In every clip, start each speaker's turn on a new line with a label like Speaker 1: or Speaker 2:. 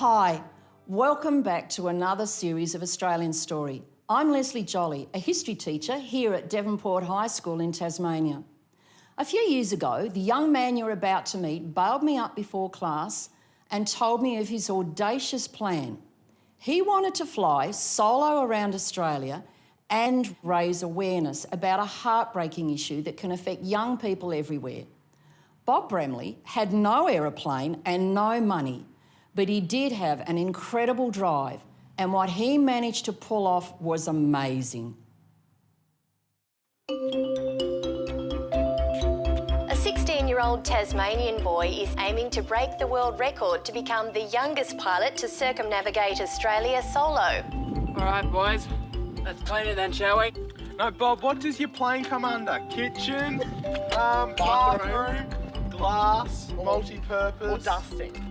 Speaker 1: Hi, welcome back to another series of Australian Story. I'm Leslie Jolly, a history teacher here at Devonport High School in Tasmania. A few years ago, the young man you're about to meet bailed me up before class and told me of his audacious plan. He wanted to fly solo around Australia and raise awareness about a heartbreaking issue that can affect young people everywhere. Bob Bramley had no aeroplane and no money, but he did have an incredible drive, and what he managed to pull off was amazing.
Speaker 2: A 16-year-old Tasmanian boy is aiming to break the world record to become the youngest pilot to circumnavigate Australia solo.
Speaker 3: All right, boys, let's clean it then, shall we?
Speaker 4: No, Bob, what does your plane come under? Kitchen, bathroom, glass, multi-purpose?
Speaker 3: Or dusting?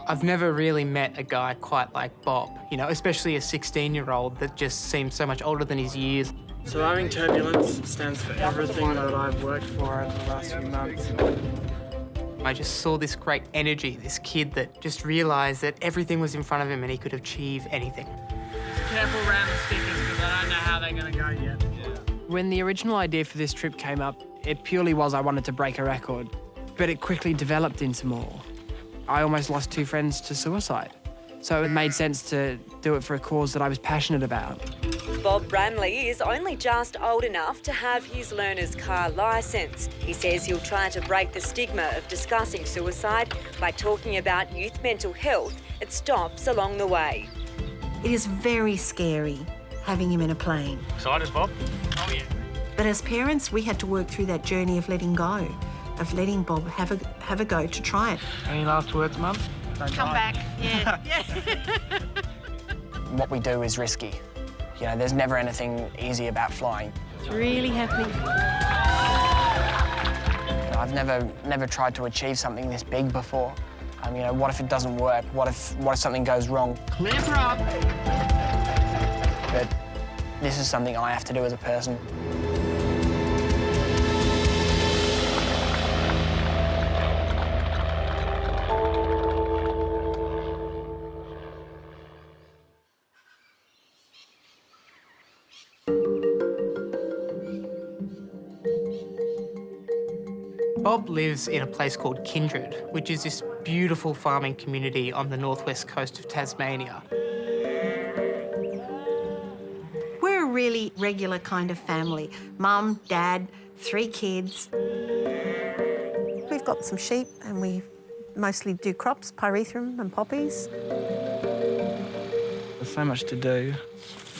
Speaker 5: I've never really met a guy quite like Bob, you know, especially a 16-year-old that just seems so much older than his years.
Speaker 3: Surviving Turbulence stands for everything that I've worked for over the last few months.
Speaker 5: I just saw this great energy, this kid that just realised that everything was in front of him and he could achieve anything.
Speaker 3: Careful around the stickers because I don't know how they're going to go yet. When the original idea for this trip came up, it purely was I wanted to break a record, but it quickly developed into more. I almost lost 2 friends to suicide, so it made sense to do it for a cause that I was passionate about.
Speaker 6: Bob Bramley is only just old enough to have his learner's car licence. He says he'll try to break the stigma of discussing suicide by talking about youth mental health at stops along the way.
Speaker 7: It is very scary having him in a plane.
Speaker 8: Excited, Bob?
Speaker 3: Oh, yeah.
Speaker 7: But as parents, we had to work through that journey of letting go, of letting Bob have a go to try it.
Speaker 3: Any last words, Mum?
Speaker 9: Come back, yeah.
Speaker 10: What we do is risky. You know, there's never anything easy about flying.
Speaker 9: It's really happening.
Speaker 10: You know, I've never tried to achieve something this big before. You know, what if it doesn't work? What if something goes wrong?
Speaker 3: Clamp her up.
Speaker 10: But this is something I have to do as a person.
Speaker 5: Bob lives in a place called Kindred, which is this beautiful farming community on the northwest coast of Tasmania.
Speaker 7: We're a really regular kind of family. Mum, Dad, 3 kids. We've got some sheep and we mostly do crops, pyrethrum and poppies.
Speaker 3: There's so much to do.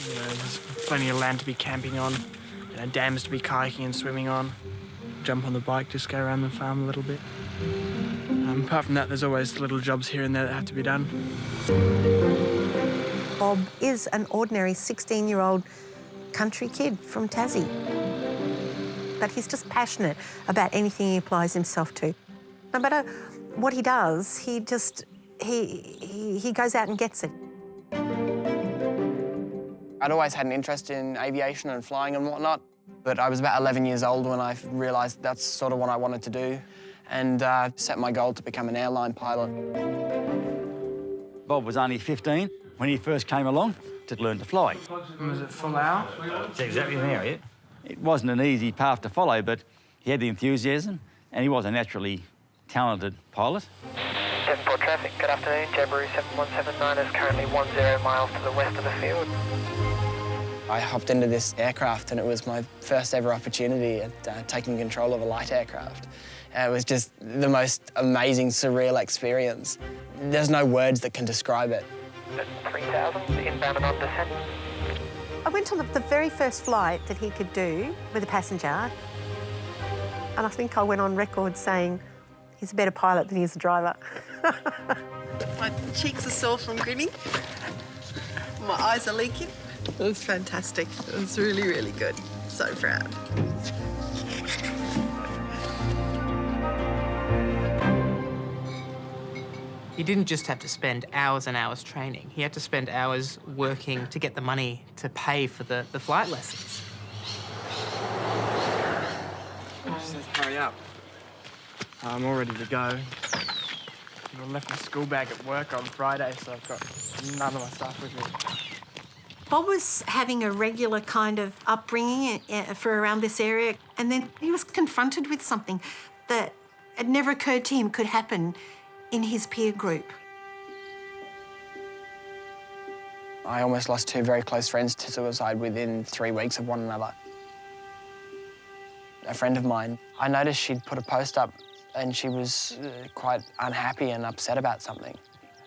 Speaker 3: You know, there's plenty of land to be camping on, you know, dams to be kayaking and swimming on. Jump on the bike, just go around the farm a little bit. Apart from that, there's always little jobs here and there that have to be done.
Speaker 7: Bob is an ordinary 16-year-old country kid from Tassie. But he's just passionate about anything he applies himself to. No matter what he does, he goes out and gets it.
Speaker 10: I'd always had an interest in aviation and flying and whatnot, but I was about 11 years old when I realised that's sort of what I wanted to do and set my goal to become an airline pilot.
Speaker 8: Bob was only 15 when he first came along to learn to fly.
Speaker 3: Was it full hour?
Speaker 8: That's exactly now, yeah. It wasn't an easy path to follow, but he had the enthusiasm and he was a naturally talented pilot.
Speaker 11: Devonport traffic, good afternoon. Jabiru 7179 is currently 10 miles to the west of the field.
Speaker 10: I hopped into this aircraft and it was my first ever opportunity at taking control of a light aircraft. It was just the most amazing, surreal experience. There's no words that can describe it.
Speaker 11: 3000, inbound and on descent.
Speaker 7: I went on the very first flight that he could do with a passenger, and I think I went on record saying he's a better pilot than he is a driver. My cheeks are sore from grinning. My eyes are leaking. It was fantastic. It was really, really good. So proud.
Speaker 5: He didn't just have to spend hours and hours training. He had to spend hours working to get the money to pay for the flight lessons.
Speaker 3: Just hurry up. I'm all ready to go. I left my school bag at work on Friday, so I've got none of my stuff with me.
Speaker 9: Bob was having a regular kind of upbringing for around this area, and then he was confronted with something that had never occurred to him could happen in his peer group.
Speaker 10: I almost lost two very close friends to suicide within 3 weeks of one another. A friend of mine, I noticed she'd put a post up and she was quite unhappy and upset about something.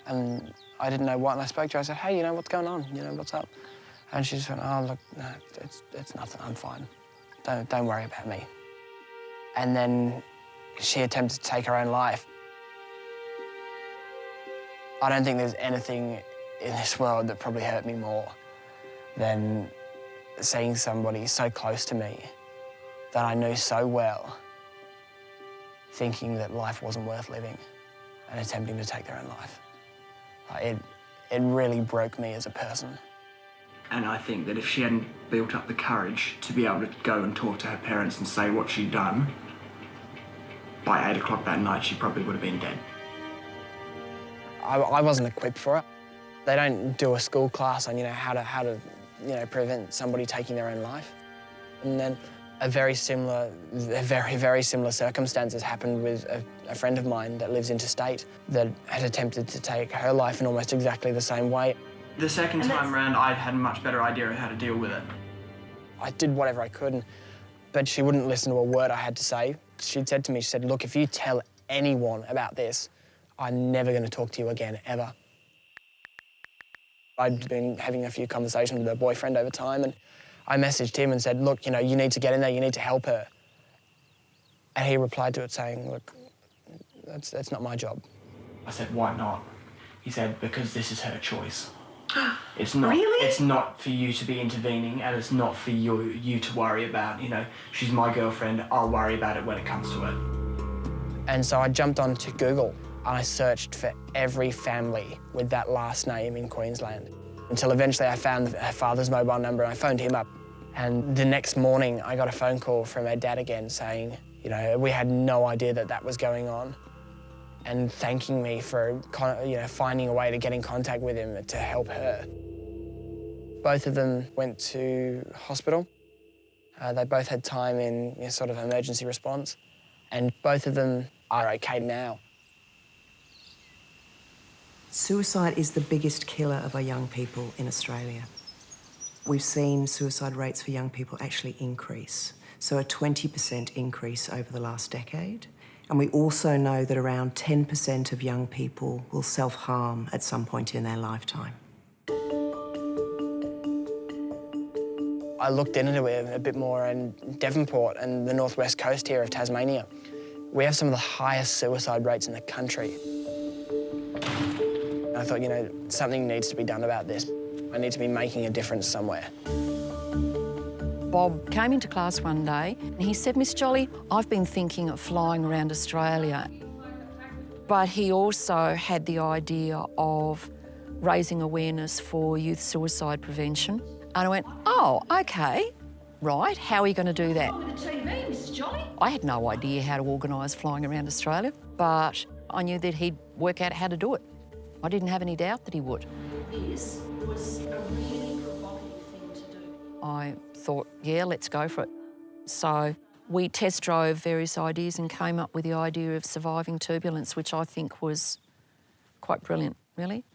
Speaker 10: And I didn't know what, and I spoke to her. I said, hey, what's going on? What's up? And she just went, oh, look, no, it's nothing, I'm fine. Don't worry about me. And then she attempted to take her own life. I don't think there's anything in this world that probably hurt me more than seeing somebody so close to me that I knew so well, thinking that life wasn't worth living and attempting to take their own life. It really broke me as a person.
Speaker 12: And I think that if she hadn't built up the courage to be able to go and talk to her parents and say what she'd done, by 8 o'clock that night, she probably would have been dead.
Speaker 10: I wasn't equipped for it. They don't do a school class on, how to prevent somebody taking their own life. And then very, very similar circumstances happened with a friend of mine that lives interstate that had attempted to take her life in almost exactly the same way.
Speaker 12: The second time round, I had a much better idea of how to deal with it.
Speaker 10: I did whatever I could, but she wouldn't listen to a word I had to say. She'd said to me, she said, look, if you tell anyone about this, I'm never going to talk to you again, ever. I'd been having a few conversations with her boyfriend over time, and I messaged him and said, look, you need to get in there, you need to help her. And he replied to it saying, look, that's not my job.
Speaker 12: I said, why not? He said, because this is her choice. It's not,
Speaker 9: Really?
Speaker 12: It's not for you to be intervening, and it's not for you to worry about. She's my girlfriend, I'll worry about it when it comes to it.
Speaker 10: And so I jumped onto Google and I searched for every family with that last name in Queensland, until eventually I found her father's mobile number and I phoned him up. And the next morning I got a phone call from her dad again saying, we had no idea that was going on, and thanking me for, finding a way to get in contact with him to help her. Both of them went to hospital. They both had time in sort of emergency response, and both of them are okay now.
Speaker 13: Suicide is the biggest killer of our young people in Australia. We've seen suicide rates for young people actually increase, so a 20% increase over the last decade. And we also know that around 10% of young people will self-harm at some point in their lifetime.
Speaker 10: I looked into it a bit more in Devonport and the northwest coast here of Tasmania. We have some of the highest suicide rates in the country. I thought, something needs to be done about this. I need to be making a difference somewhere.
Speaker 1: Bob came into class one day and he said, Miss Jolly, I've been thinking of flying around Australia. But he also had the idea of raising awareness for youth suicide prevention. And I went, oh, OK, right, how are you going to do that?
Speaker 9: With the TV, Miss Jolly.
Speaker 1: I had no idea how to organise flying around Australia, but I knew that he'd work out how to do it. I didn't have any doubt that he would.
Speaker 9: This was a really provocative thing to do.
Speaker 1: I thought, yeah, let's go for it. So we test drove various ideas and came up with the idea of surviving turbulence, which I think was quite brilliant, really.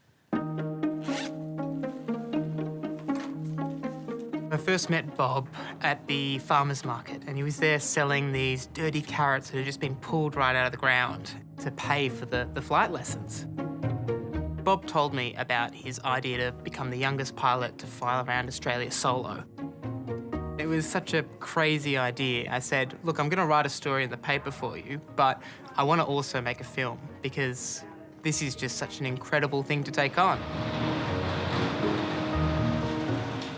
Speaker 5: I first met Bob at the farmer's market, and he was there selling these dirty carrots that had just been pulled right out of the ground to pay for the flight lessons. Bob told me about his idea to become the youngest pilot to fly around Australia solo. It was such a crazy idea. I said, look, I'm going to write a story in the paper for you, but I want to also make a film because this is just such an incredible thing to take on.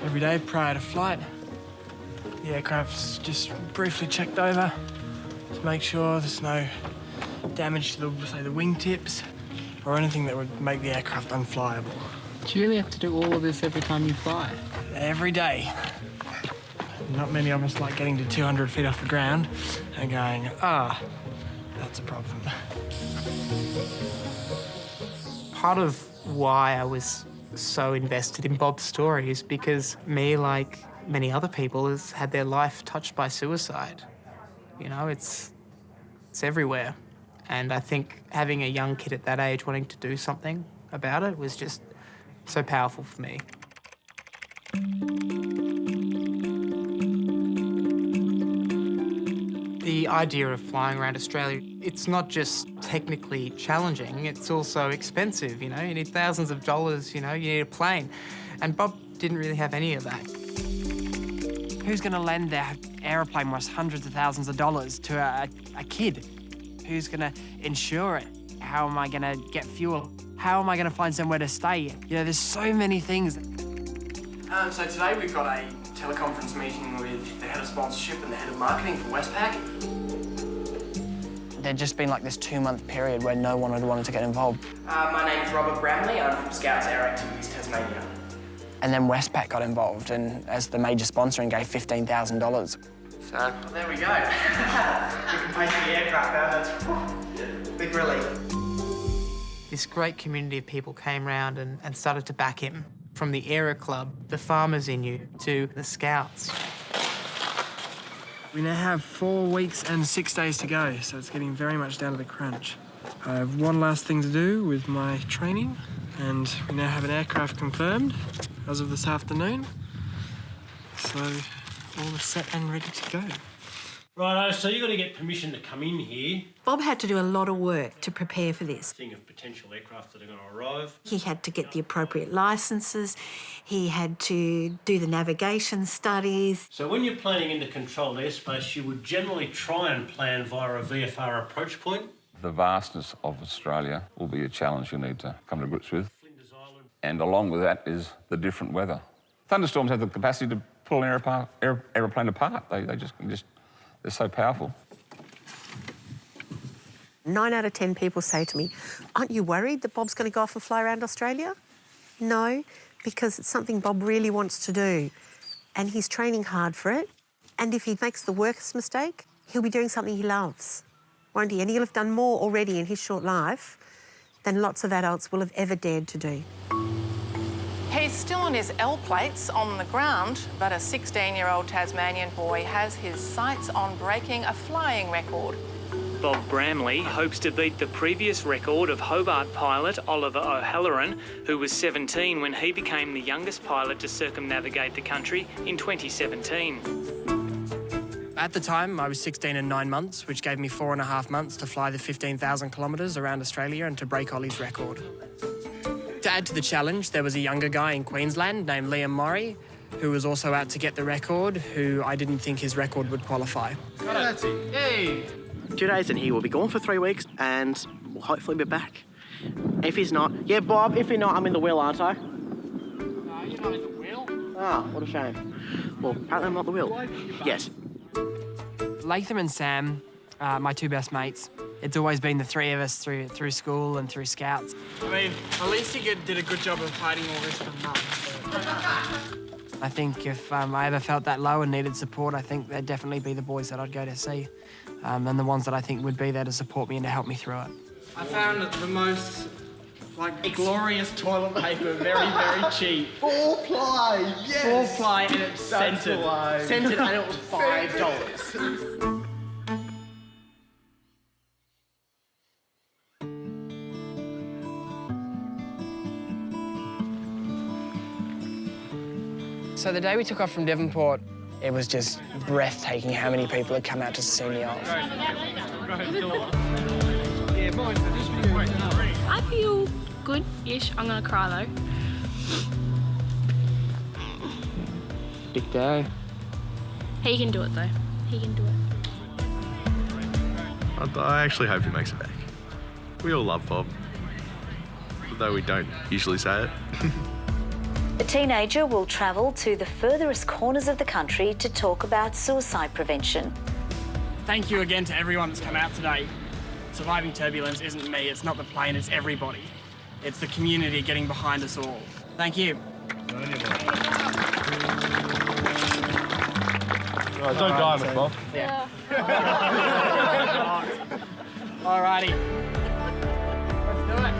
Speaker 3: Every day prior to flight, the aircraft's just briefly checked over to make sure there's no damage to the wingtips or anything that would make the aircraft unflyable.
Speaker 14: Do you really have to do all of this every time you fly?
Speaker 3: Every day. Not many of us like getting to 200 feet off the ground and going, that's a problem.
Speaker 5: Part of why I was so invested in Bob's story is because me, like many other people, has had their life touched by suicide. You know, it's everywhere. And I think having a young kid at that age wanting to do something about it was just so powerful for me. The idea of flying around Australia, it's not just technically challenging, it's also expensive, you know? You need thousands of dollars, you know, you need a plane. And Bob didn't really have any of that.
Speaker 3: Who's going to lend their aeroplane worth hundreds of thousands of dollars to a kid? Who's going to insure it? How am I going to get fuel? How am I going to find somewhere to stay? You know, there's so many things.
Speaker 15: So today we've got a teleconference meeting with the head of sponsorship and the head of marketing for Westpac.
Speaker 10: There'd just been like this 2-month period where no one had wanted to get involved.
Speaker 15: My name's Robert Bramley. I'm from Scouts Air Activities Tasmania.
Speaker 10: And then Westpac got involved and as the major sponsor and gave $15,000.
Speaker 15: So there we go. We can pay for the aircraft now. That's big relief.
Speaker 5: This great community of people came round and started to back him. From the Aero Club, the Farmers Inu, to the Scouts.
Speaker 3: We now have 4 weeks and 6 days to go, so it's getting very much down to the crunch. I have one last thing to do with my training, and we now have an aircraft confirmed as of this afternoon. So all is set and ready to go.
Speaker 16: Righto, so you've got to get permission to come in here.
Speaker 9: Bob had to do a lot of work to prepare for this.
Speaker 16: Thing of potential aircraft that are going to arrive.
Speaker 9: He had to get the appropriate licences, he had to do the navigation studies.
Speaker 16: So when you're planning into controlled airspace, you would generally try and plan via a VFR approach point.
Speaker 17: The vastness of Australia will be a challenge you need to come to grips with. And along with that is the different weather. Thunderstorms have the capacity to pull an aeroplane apart. They just they're so powerful.
Speaker 7: 9 out of 10 people say to me, aren't you worried that Bob's going to go off and fly around Australia? No, because it's something Bob really wants to do. And he's training hard for it. And if he makes the worst mistake, he'll be doing something he loves, won't he? And he'll have done more already in his short life than lots of adults will have ever dared to do.
Speaker 18: He's still on his L plates on the ground, but a 16-year-old Tasmanian boy has his sights on breaking a flying record.
Speaker 19: Bob Bramley hopes to beat the previous record of Hobart pilot Oliver O'Halloran, who was 17 when he became the youngest pilot to circumnavigate the country in 2017.
Speaker 3: At the time, I was 16 and 9 months, which gave me 4.5 months to fly the 15,000 kilometres around Australia and to break Ollie's record. To add to the challenge, there was a younger guy in Queensland named Liam Murray, who was also out to get the record, who I didn't think his record would qualify.
Speaker 15: That's it. Hey!
Speaker 20: 2 days and he will be gone for 3 weeks and will hopefully be back. If he's not... Yeah, Bob, if you're not, I'm in the wheel, aren't I?
Speaker 3: No, you're not in the wheel.
Speaker 20: Ah, what a shame. Well, apparently I'm not the wheel. Yes.
Speaker 3: Latham and Sam, my 2 best mates. It's always been the 3 of us through school and through Scouts. I mean, at least he did a good job of hiding all this from Mum. I think if I ever felt that low and needed support, I think they'd definitely be the boys that I'd go to see, and the ones that I think would be there to support me and to help me through it.
Speaker 15: I found the most, glorious toilet paper, very, very cheap.
Speaker 4: 4-ply, yes!
Speaker 15: 4-ply and it's scented. Scented and it was $5.
Speaker 10: So the day we took off from Devonport, it was just breathtaking how many people had come out to see me off.
Speaker 21: I feel good-ish. I'm gonna cry though.
Speaker 10: Big day.
Speaker 21: He can do it though. He can do it.
Speaker 4: I actually hope he makes it back. We all love Bob, though we don't usually say it.
Speaker 6: The teenager will travel to the furthest corners of the country to talk about suicide prevention.
Speaker 3: Thank you again to everyone that's come out today. Surviving turbulence isn't me, it's not the plane, it's everybody. It's the community getting behind us all. Thank you.
Speaker 4: Don't die on us, Bob.
Speaker 3: Yeah. Alrighty. Let's do it.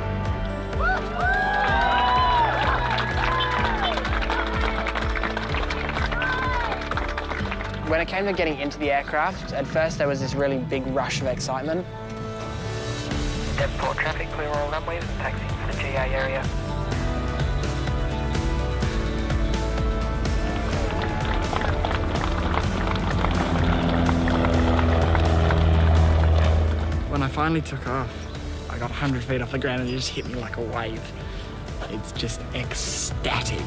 Speaker 5: When it came to getting into the aircraft, at first there was this really big rush of excitement.
Speaker 11: Devonport traffic, clear all runways and taxi to the GA area.
Speaker 3: When I finally took off, I got 100 feet off the ground and it just hit me like a wave. It's just ecstatic.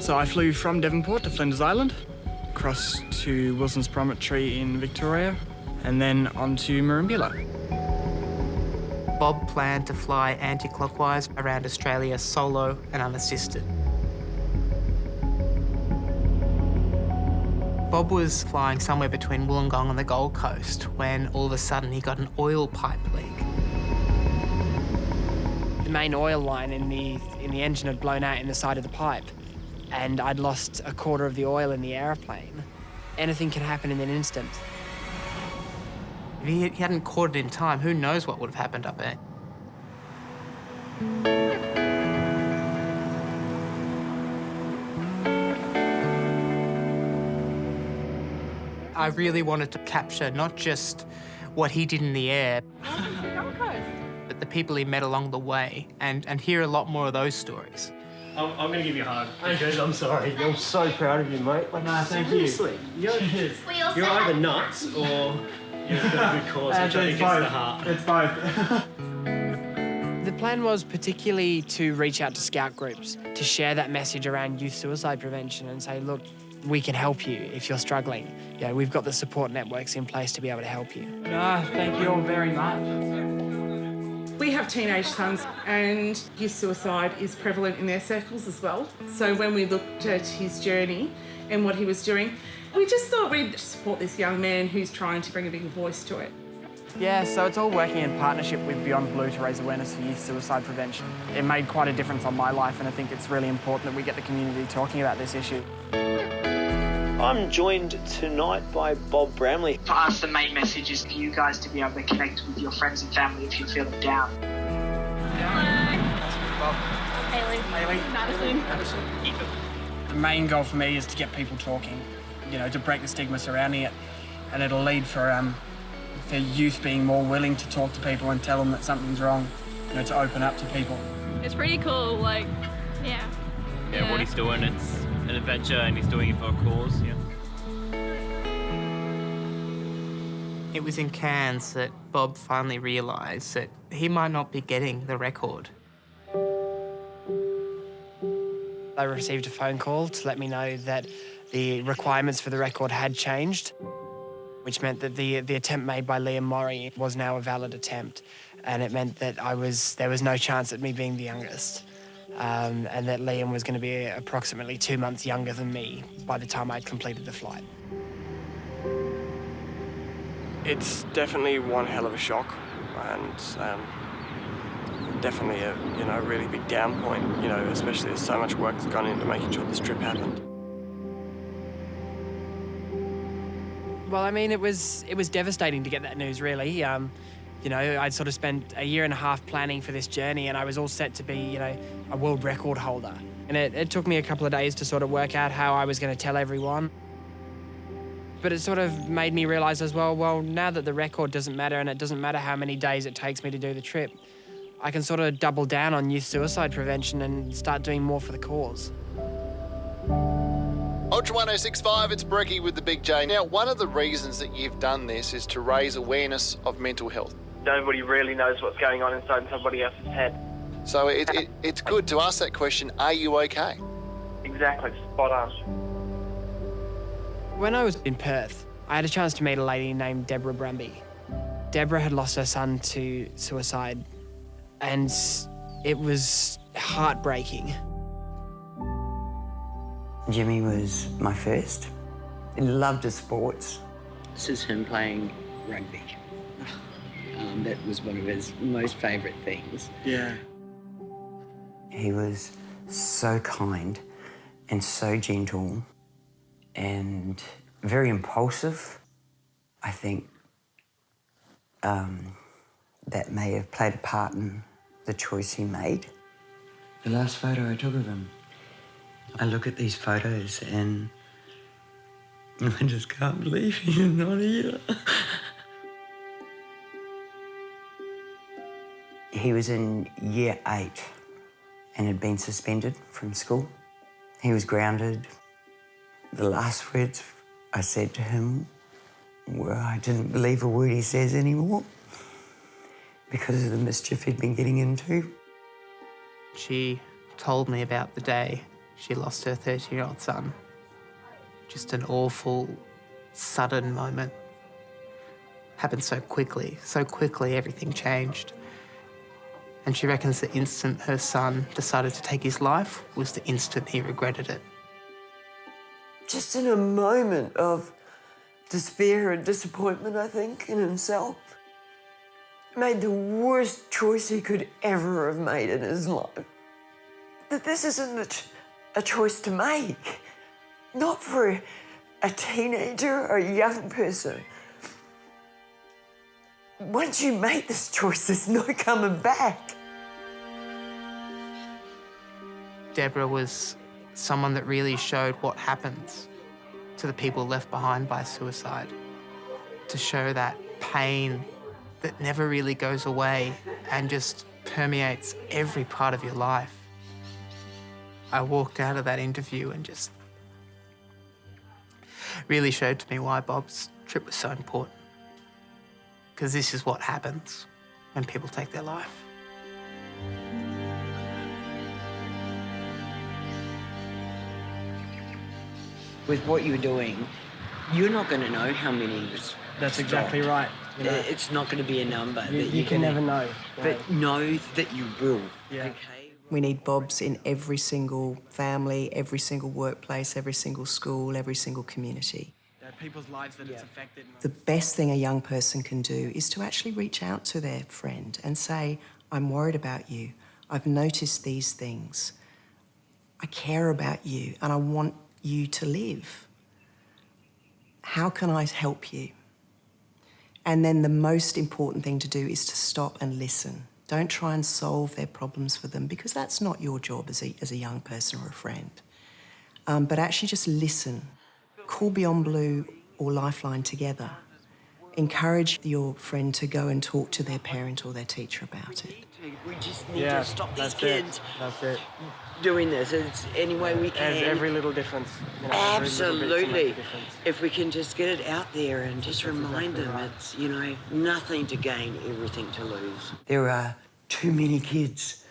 Speaker 3: So I flew from Devonport to Flinders Island, across to Wilson's Promontory in Victoria, and then on to Merimbula.
Speaker 5: Bob planned to fly anti-clockwise around Australia solo and unassisted. Bob was flying somewhere between Wollongong and the Gold Coast when all of a sudden he got an oil pipe leak.
Speaker 3: The main oil line in the engine had blown out in the side of the pipe, and I'd lost a quarter of the oil in the aeroplane. Anything can happen in an instant.
Speaker 5: If he hadn't caught it in time, who knows what would have happened up there. I really wanted to capture not just what he did in the air, but the people he met along the way and hear a lot more of those stories.
Speaker 16: I'm going to give you a hug because I'm sorry. I'm so proud of you, mate. Like, no, thank seriously, you. You're either nuts or you've got a good cause, which I think is the heart.
Speaker 3: It's both. The plan was particularly to reach out to scout groups, to share that message around youth suicide prevention and say, look, we can help you if you're struggling. You know, we've got the support networks in place to be able to help you. Thank you all very much.
Speaker 2: We have teenage sons and youth suicide is prevalent in their circles as well. So when we looked at his journey and what he was doing, we just thought we'd support this young man who's trying to bring a bigger voice to it.
Speaker 3: Yeah, so it's all working in partnership with Beyond Blue to raise awareness for youth suicide prevention. It made quite a difference on my life, and I think it's really important that we get the community talking about this issue.
Speaker 22: I'm joined tonight by Bob Bramley.
Speaker 23: For us, the main message is for you guys to be able to connect with your friends and family if you're feeling down.
Speaker 21: Haley. Madison.
Speaker 3: The main goal for me is to get people talking, you know, to break the stigma surrounding it, and it'll lead for youth being more willing to talk to people and tell them that something's wrong, you know, to open up to people.
Speaker 21: It's pretty cool, like, yeah.
Speaker 24: Yeah, what he's doing, it's an adventure and he's doing it for a cause, yeah.
Speaker 5: It was in Cairns that Bob finally realised that he might not be getting the record.
Speaker 3: I received a phone call to let me know that the requirements for the record had changed, which meant that the attempt made by Liam Morrie was now a valid attempt, and it meant that there was no chance at me being the youngest, and that Liam was going to be approximately 2 months younger than me by the time I'd completed the flight.
Speaker 4: It's definitely one hell of a shock, and definitely a really big down point. You know, especially there's so much work that's gone into making sure this trip happened.
Speaker 3: Well, I mean, it was devastating to get that news, really. You know, I'd sort of spent a year and a half planning for this journey, and I was all set to be, you know, a world record holder. And it took me a couple of days to sort of work out how I was going to tell everyone. But it sort of made me realise as well, now that the record doesn't matter and it doesn't matter how many days it takes me to do the trip, I can sort of double down on youth suicide prevention and start doing more for the cause.
Speaker 25: Ultra 1065, it's Brecky with the Big J. Now, one of the reasons that you've done this is to raise awareness of mental health.
Speaker 20: Nobody really knows what's going on inside somebody else's head.
Speaker 25: So it's good to ask that question, are you okay?
Speaker 20: Exactly, spot on.
Speaker 3: When I was in Perth, I had a chance to meet a lady named Deborah Brumby. Deborah had lost her son to suicide, and it was heartbreaking.
Speaker 26: Jimmy was my first. He loved his sports.
Speaker 27: This is him playing rugby. That was one of his most favourite things.
Speaker 26: Yeah. He was so kind and so gentle and very impulsive. I think that may have played a part in the choice he made. The last photo I took of him, I look at these photos and I just can't believe he's not here. He was in year 8 and had been suspended from school. He was grounded. The last words I said to him were I didn't believe a word he says anymore because of the mischief he'd been getting into.
Speaker 5: She told me about the day she lost her 13-year-old son. Just an awful, sudden moment. Happened so quickly everything changed. And she reckons the instant her son decided to take his life was the instant he regretted it.
Speaker 26: Just in a moment of despair and disappointment, I think, in himself, made the worst choice he could ever have made in his life. That this isn't a choice to make. Not for a teenager or a young person. Once you make this choice, there's no coming back.
Speaker 5: Deborah was someone that really showed what happens to the people left behind by suicide. To show that pain that never really goes away and just permeates every part of your life. I walked out of that interview and just really showed to me why Bob's trip was so important. Because this is what happens when people take their life.
Speaker 26: With what you're doing, you're not going to know how many.
Speaker 3: That's exactly right. You know,
Speaker 26: it's not going to be a number.
Speaker 3: You can never know.
Speaker 26: But know that you will.
Speaker 3: Yeah.
Speaker 26: Okay?
Speaker 1: We need Bobs in every single family, every single workplace, every single school, every single community.
Speaker 3: There are people's lives that it's affected.
Speaker 1: The best thing a young person can do is to actually reach out to their friend and say, I'm worried about you. I've noticed these things. I care about you and I want you to live. How can I help you? And then the most important thing to do is to stop and listen. Don't try and solve their problems for them because that's not your job as a young person or a friend. But actually just listen. Call Beyond Blue or Lifeline together. Encourage your friend to go and talk to their parent or their teacher about it.
Speaker 26: We just need to stop these kids
Speaker 3: That's it.
Speaker 26: doing this. It's any way we can.
Speaker 3: Every little difference. You know,
Speaker 26: Absolutely. If we can just get it out there and just remind them it's, you know, nothing to gain, everything to lose. There are too many kids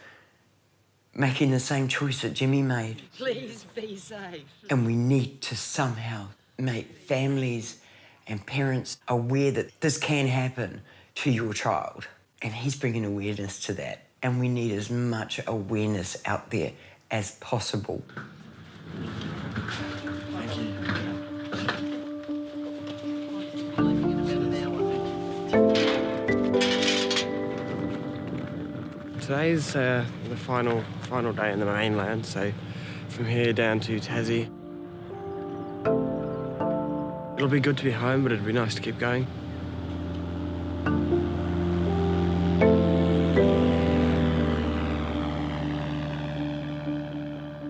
Speaker 26: making the same choice that Jimmy made.
Speaker 27: Please be safe.
Speaker 26: And we need to somehow make families and parents aware that this can happen to your child. And he's bringing awareness to that. And we need as much awareness out there as possible.
Speaker 3: Thank you. Today's the final day in the mainland, so from here down to Tassie. It'll be good to be home, but it'd be nice to keep going.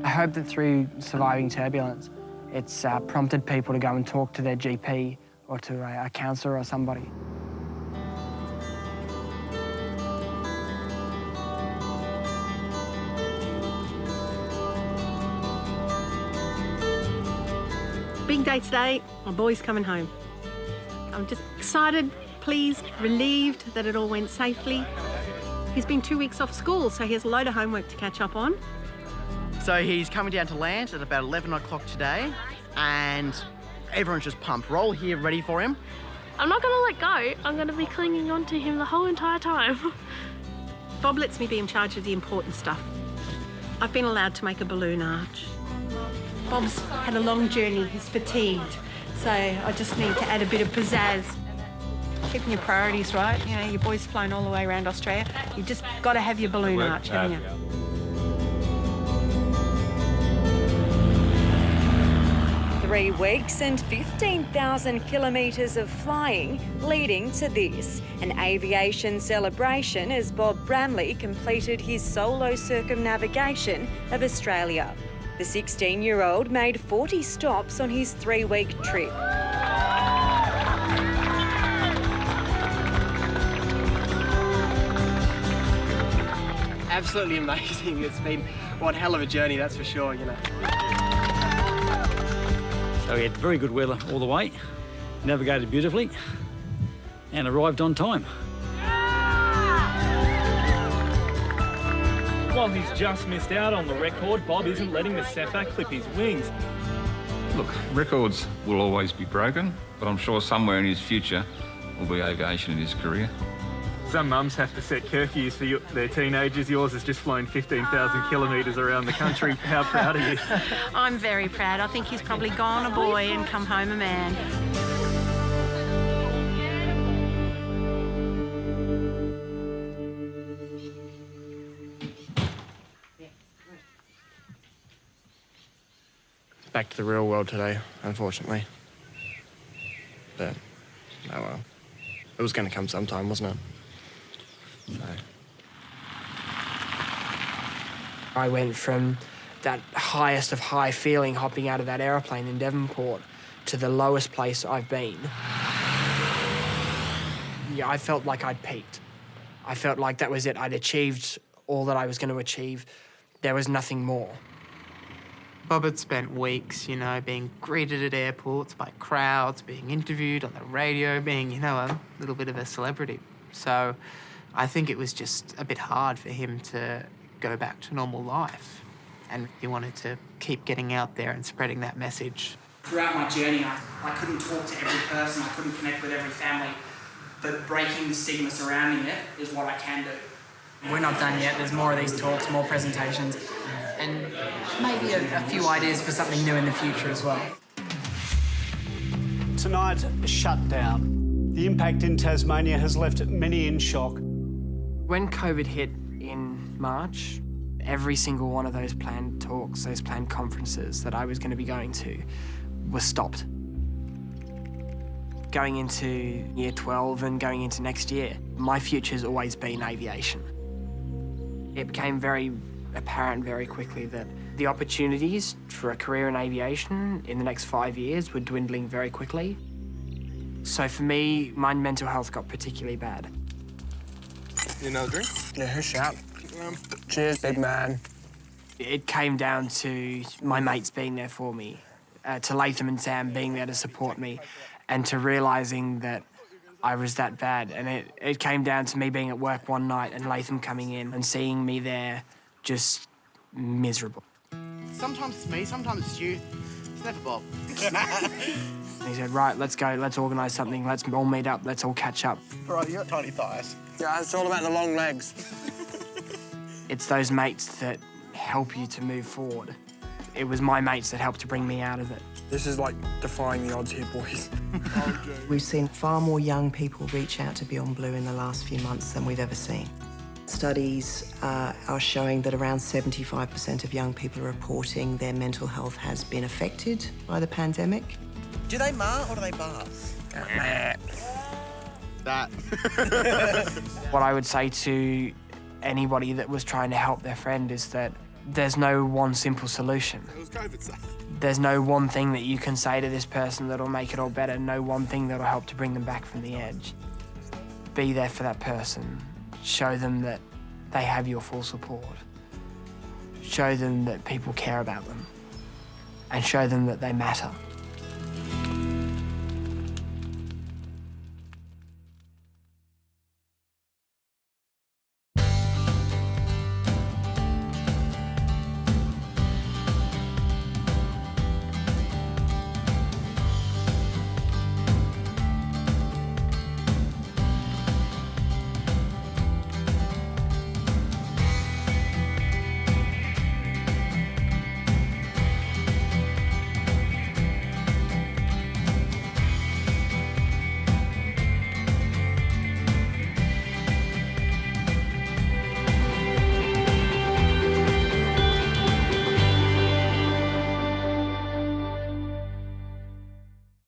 Speaker 3: I hope that through surviving Turbulence, it's prompted people to go and talk to their GP or to a counsellor or somebody.
Speaker 7: Big day today, my boy's coming home. I'm just excited, pleased, relieved that it all went safely. He's been 2 weeks off school, so he has a load of homework to catch up on.
Speaker 20: So he's coming down to land at about 11 o'clock today, and everyone's just pumped. Roll here, ready for him.
Speaker 21: I'm not going to let go. I'm going to be clinging on to him the whole entire time.
Speaker 7: Bob lets me be in charge of the important stuff. I've been allowed to make a balloon arch. Bob's had a long journey, he's fatigued, so I just need to add a bit of pizzazz. Keeping your priorities right, you know, your boy's flown all the way around Australia. You've just got to have your balloon arch, haven't you? The
Speaker 6: 3 weeks and 15,000 kilometres of flying leading to this, an aviation celebration as Bob Bramley completed his solo circumnavigation of Australia. The 16-year-old made 40 stops on his 3-week trip.
Speaker 10: Absolutely amazing. It's been one hell of a journey, that's for sure, you know.
Speaker 8: So we had very good weather all the way, navigated beautifully, and arrived on time.
Speaker 19: While he's just missed out on the record, Bob isn't letting the setback clip his wings.
Speaker 9: Look, records will always be broken, but I'm sure somewhere in his future will be aviation in his career.
Speaker 19: Some mums have to set curfews for their teenagers. Yours has just flown 15,000 kilometres around the country. How proud are you?
Speaker 12: I'm very proud. I think he's probably gone a boy and come home a man.
Speaker 13: Back to the real world today, unfortunately. But, oh well. It was going to come sometime, wasn't it? So.
Speaker 3: I went from that highest of high feeling hopping out of that aeroplane in Devonport to the lowest place I've been. Yeah, I felt like I'd peaked. I felt like that was it. I'd achieved all that I was going to achieve. There was nothing more.
Speaker 5: Bob had spent weeks, you know, being greeted at airports by crowds, being interviewed on the radio, being, you know, a little bit of a celebrity. So I think it was just a bit hard for him to go back to normal life. And he wanted to keep getting out there and spreading that message.
Speaker 15: Throughout my journey, I couldn't talk to every person, I couldn't connect with every family, but breaking the stigma surrounding it is what I can do.
Speaker 14: We're not done yet. There's more of these talks, more presentations, and maybe a few ideas for something new in the future as well.
Speaker 17: Tonight, shut down. The impact in Tasmania has left many in shock.
Speaker 3: When COVID hit in March, every single one of those planned talks, those planned conferences that I was going to be going to was stopped. Going into year 12 and going into next year, my future's always been aviation. It became very apparent very quickly that the opportunities for a career in aviation in the next 5 years were dwindling very quickly. So for me, my mental health got particularly bad.
Speaker 4: You know, drink?
Speaker 3: Yeah, shout. Cheers, big man. It came down to my mates being there for me, to Latham and Sam being there to support me, and to realising that I was that bad. And it came down to me being at work one night and Latham coming in and seeing me there just miserable.
Speaker 20: Sometimes it's me, sometimes it's you. It's never Bob.
Speaker 3: And he said, right, let's go, let's organise something, let's all meet up, let's all catch up.
Speaker 20: Right, you got tiny thighs.
Speaker 10: Yeah, it's all about the long legs.
Speaker 3: It's those mates that help you to move forward. It was my mates that helped to bring me out of it.
Speaker 13: This is like defying the odds here, boys.
Speaker 1: We've seen far more young people reach out to Beyond Blue in the last few months than we've ever seen. Studies are showing that around 75% of young people are reporting their mental health has been affected by the pandemic.
Speaker 20: Do they mar or do they bar?
Speaker 4: That.
Speaker 3: What I would say to anybody that was trying to help their friend is that there's no one simple solution.
Speaker 4: It was COVID stuff.
Speaker 3: There's no one thing that you can say to this person that'll make it all better, no one thing that'll help to bring them back from the edge. Be there for that person. Show them that they have your full support. Show them that people care about them. And show them that they matter.